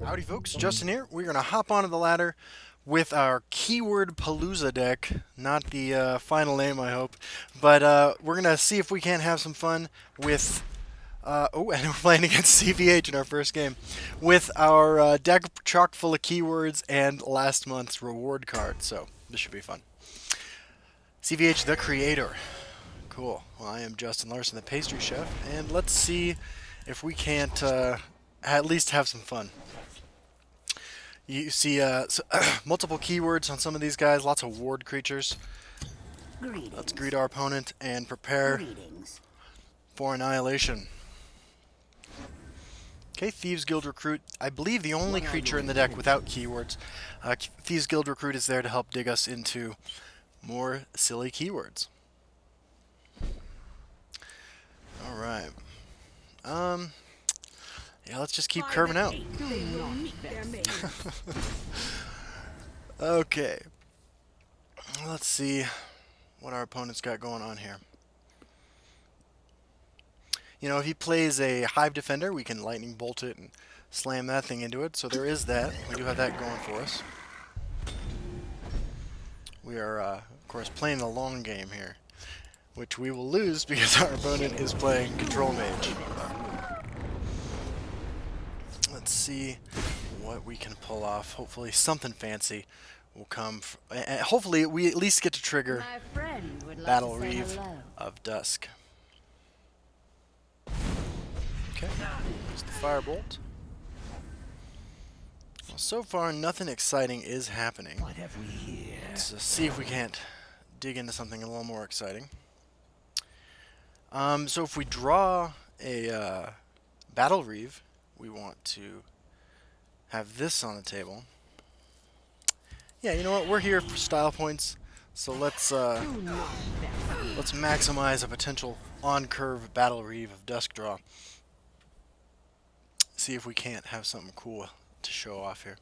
Howdy folks, Justin here. We're going to hop onto the ladder with our Keyword Palooza deck. Not the final name, I hope. But we're going to see if we can't have some fun with... and we're playing against CVH in our first game. With our deck chock full of keywords and last month's reward card. So, this should be fun. CVH, the creator. Cool. Well, I am Justin Larson, the pastry chef. And let's see if we can't at least have some fun. You see multiple keywords on some of these guys, lots of ward creatures. Greetings. Let's greet our opponent and prepare for annihilation. Okay, Thieves Guild Recruit. I believe the only creature in the deck without keywords. Thieves Guild Recruit is there to help dig us into more silly keywords. Alright. Yeah, let's just keep curving out. Okay. Let's see what our opponent's got going on here. You know, if he plays a Hive Defender, we can Lightning Bolt it and slam that thing into it. So there is that. We do have that going for us. We are, of course, playing the long game here, which we will lose because our opponent is playing Control Mage. Let's see what we can pull off. Hopefully something fancy will come. Hopefully we at least get to trigger Battlereeve of Dusk. Okay, there's the Firebolt. Well, so far nothing exciting is happening. What have we here? Let's see if we can't dig into something a little more exciting. So if we draw a Battlereeve, we want to have this on the table. Yeah, you know what? We're here for style points, so let's maximize a potential on-curve Battlereeve of Dusk draw. See if we can't have something cool to show off here.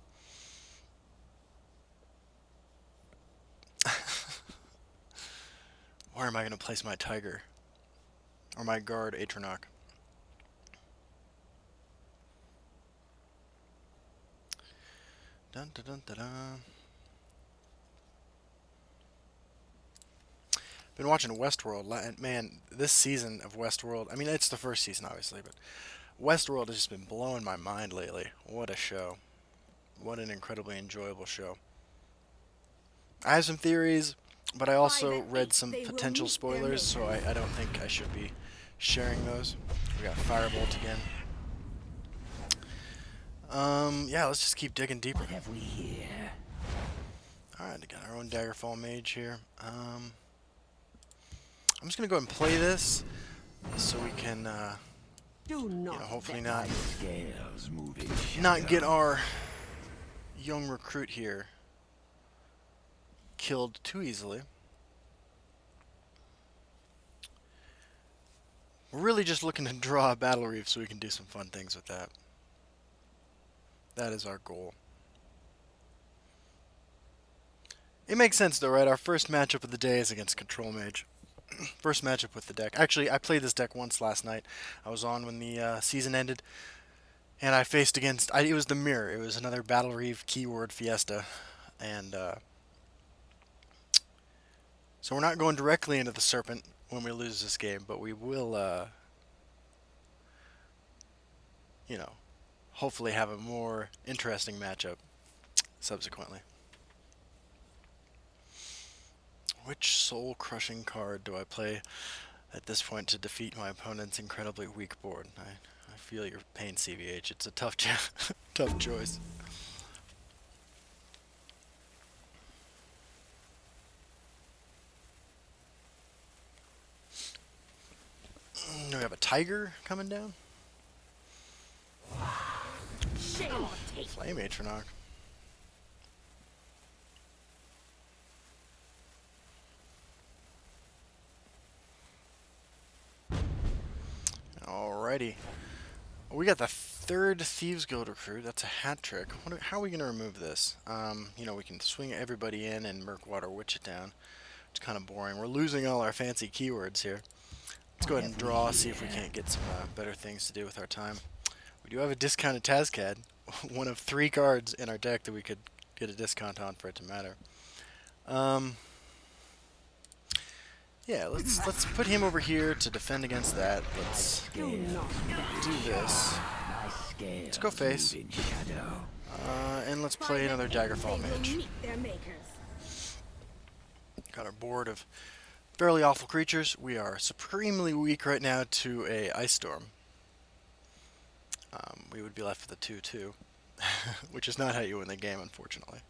Where am I going to place my Tiger? Or my guard Atronach? Dun dun dun dun dun. Been watching Westworld, and man, this season of Westworld, I mean, it's the first season, obviously, but Westworld has just been blowing my mind lately. What a show. What an incredibly enjoyable show. I have some theories, but I also read some potential spoilers, so I don't think I should be sharing those. We got Firebolt again. Yeah, let's just keep digging deeper. What have we here? Alright, got our own Daggerfall Mage here. I'm just gonna go ahead and play this so we can, you know, hopefully not get our young recruit here killed too easily. We're really just looking to draw a Battlereeve so we can do some fun things with that. That is our goal. It makes sense though, right? Our first matchup of the day is against Control Mage. First matchup with the deck. Actually, I played this deck once last night. I was on when the season ended, and I faced against... it was the Mirror. It was another Battlereeve keyword Fiesta, and so we're not going directly into the Serpent when we lose this game, but we will, you know, hopefully have a more interesting matchup subsequently. Which soul-crushing card do I play at this point to defeat my opponent's incredibly weak board? I feel your pain, CVH. It's a tough tough choice. We have a Tiger coming down. Flame Atronach. Alrighty. We got the third Thieves Guild recruit. That's a hat trick. How are we going to remove this? You know, we can swing everybody in and Murkwater Witch it down. It's kind of boring. We're losing all our fancy keywords here. Let's go ahead and draw, see if we can't get some better things to do with our time. We do have a discounted Tazcad, one of 3 cards in our deck that we could get a discount on for it to matter. Yeah, let's put him over here to defend against that. Let's do this. Let's go face. And let's play another Daggerfall Mage. Got our board of fairly awful creatures. We are supremely weak right now to a Ice Storm. We would be left with a 2/2, which is not how you win the game, unfortunately.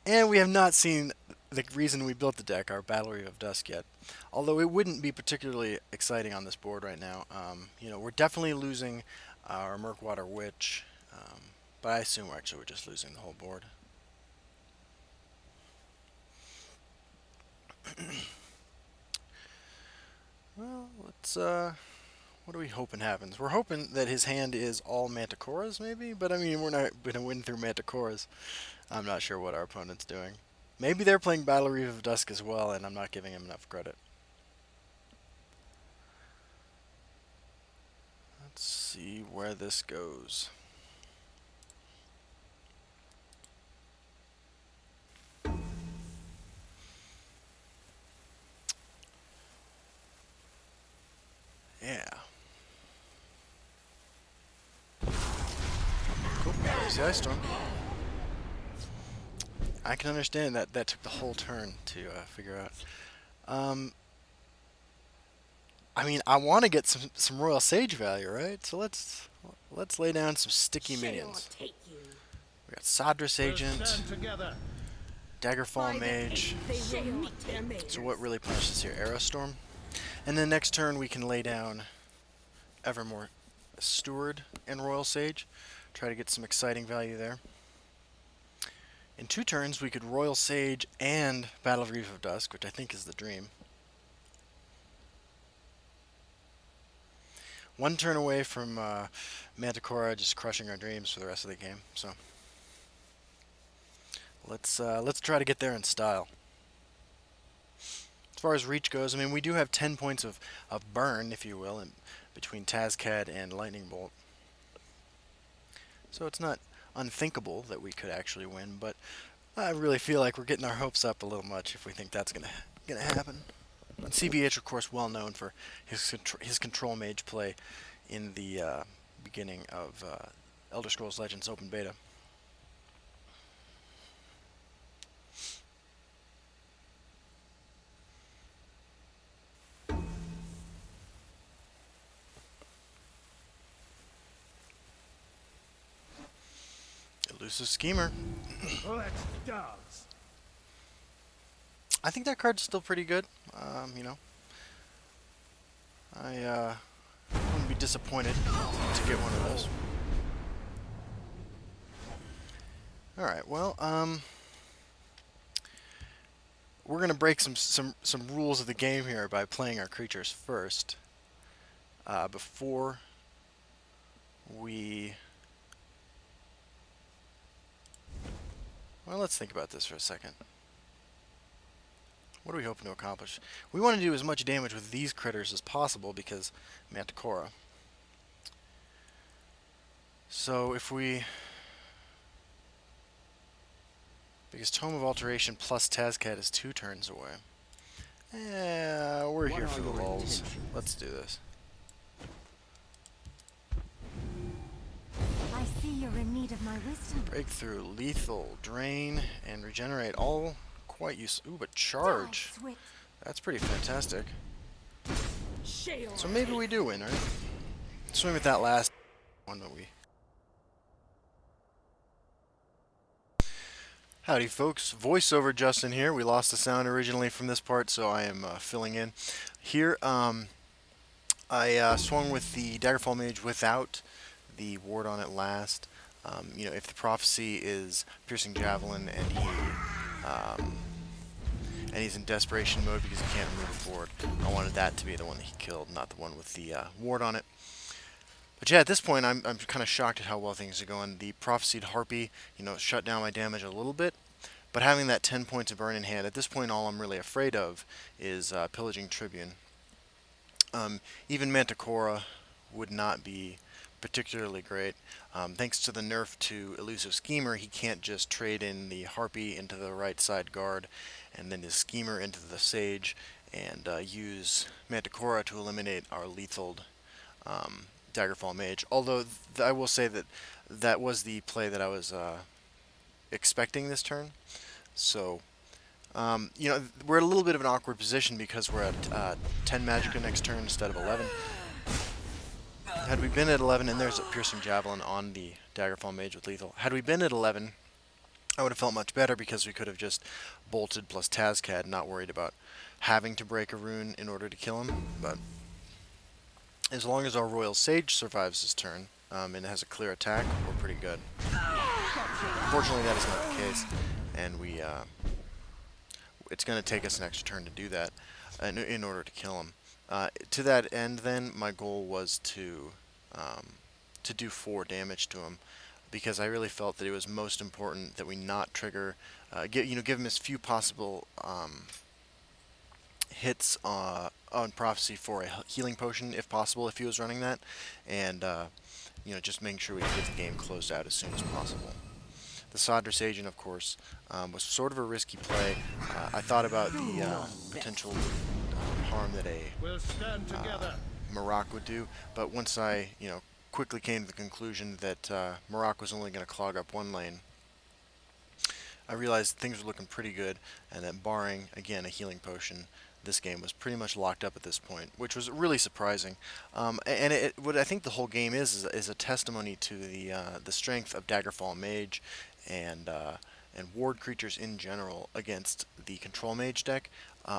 And we have not seen the reason we built the deck, our Battlereeve of Dusk, yet. Although it wouldn't be particularly exciting on this board right now. You know, we're definitely losing our Murkwater Witch, but I assume we're just losing the whole board. Well, let's, what are we hoping happens? We're hoping that his hand is all Manticoras, maybe? But, I mean, we're not going to win through Manticoras. I'm not sure what our opponent's doing. Maybe they're playing Battlereeve of Dusk as well, and I'm not giving him enough credit. Let's see where this goes. Yeah. Cool. There's the Ice Storm. I can understand that that took the whole turn to figure out. I mean, I want to get some Royal Sage value, right? So let's lay down some sticky minions. We got Sadras Agent, Daggerfall Mage. So what really punishes here? Aerostorm. And then next turn we can lay down Evermore Steward and Royal Sage. Try to get some exciting value there. In 2 turns we could Royal Sage and Battlereeve of Dusk, which I think is the dream. 1 turn away from Manticora just crushing our dreams for the rest of the game. So let's try to get there in style. As far as reach goes, I mean, we do have 10 points of burn, if you will, in between Tazcad and Lightning Bolt. So it's not unthinkable that we could actually win, but I really feel like we're getting our hopes up a little much if we think that's gonna happen. And CVH, of course, well known for his control mage play in the beginning of Elder Scrolls Legends Open Beta. Elusive Schemer. Let's dance. I think that card's still pretty good. You know, I wouldn't be disappointed to get one of those. All right, well, we're gonna break some rules of the game here by playing our creatures first, before we. Well, let's think about this for a second. What are we hoping to accomplish? We want to do as much damage with these critters as possible because Manticora. So if we... Because Tome of Alteration plus Tazcad is 2 turns away. We're here for the lulz. Let's do this. I see you're in need of my wisdom. Breakthrough, lethal, drain, and regenerate. All quite useful. Ooh, but charge. That's pretty fantastic. So maybe we do win, right? Swing with that last one that we... Howdy folks, voiceover Justin here. We lost the sound originally from this part, so I am filling in. Here, I swung with the Daggerfall Mage without the ward on it last. You know, if the prophecy is Piercing Javelin and he's in desperation mode because he can't remove a board, I wanted that to be the one that he killed, not the one with the ward on it. But yeah, at this point, I'm kind of shocked at how well things are going. The Prophesied Harpy, you know, shut down my damage a little bit, But having that 10 points of burn in hand, at this point all I'm really afraid of is Pillaging Tribune. Even Manticora would not be particularly great. Thanks to the nerf to Elusive Schemer, he can't just trade in the Harpy into the right side guard and then his Schemer into the Sage and use Manticora to eliminate our lethal Daggerfall Mage. Although I will say that that was the play that I was expecting this turn. So, you know, we're at a little bit of an awkward position because we're at 10 Magicka next turn instead of 11. Had we been at 11, and there's a Piercing Javelin on the Daggerfall Mage with lethal. Had we been at 11, I would have felt much better because we could have just bolted plus Tazcad, not worried about having to break a rune in order to kill him. But as long as our Royal Sage survives this turn and has a clear attack, we're pretty good. Unfortunately, that is not the case, and it's going to take us an extra turn to do that in order to kill him. To that end, then, my goal was to do 4 damage to him, because I really felt that it was most important that we not trigger, give him as few possible hits on Prophecy for a healing potion, if possible, if he was running that, and just making sure we get the game closed out as soon as possible. The Sodras Agent, of course, was sort of a risky play. I thought about the potential harm that a We'll stand together. Marak would do, but once I, quickly came to the conclusion that Marak was only going to clog up one lane, I realized things were looking pretty good, and that barring, again, a healing potion, this game was pretty much locked up at this point, which was really surprising. And what I think the whole game is a testimony to the strength of Daggerfall Mage and ward creatures in general against the Control Mage deck.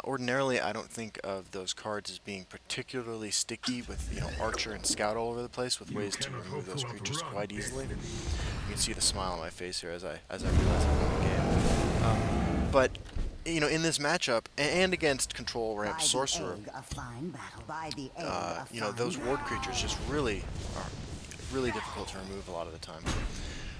Ordinarily, I don't think of those cards as being particularly sticky with Archer and Scout all over the place with ways to remove those creatures quite easily. You can see the smile on my face here as I realize I'm in the game. But in this matchup and against Control Ramp Sorcerer, those ward creatures just really are really difficult to remove a lot of the time.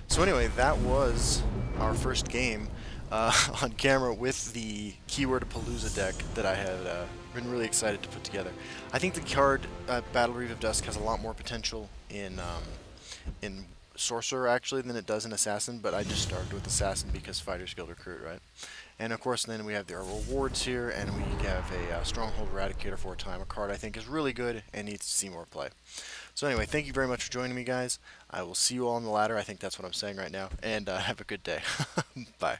So anyway, that was our first game on camera with the Keyword Palooza deck that I had been really excited to put together. I think the card Battlereeve of Dusk has a lot more potential in Sorcerer actually than it does in Assassin, but I just started with Assassin because Fighters Guild Recruit, right? And of course then we have our rewards here, and we have a Stronghold Eradicator for a time, a card I think is really good and needs to see more play. So anyway, thank you very much for joining me, guys. I will see you all on the ladder. I think that's what I'm saying right now, and have a good day. Bye.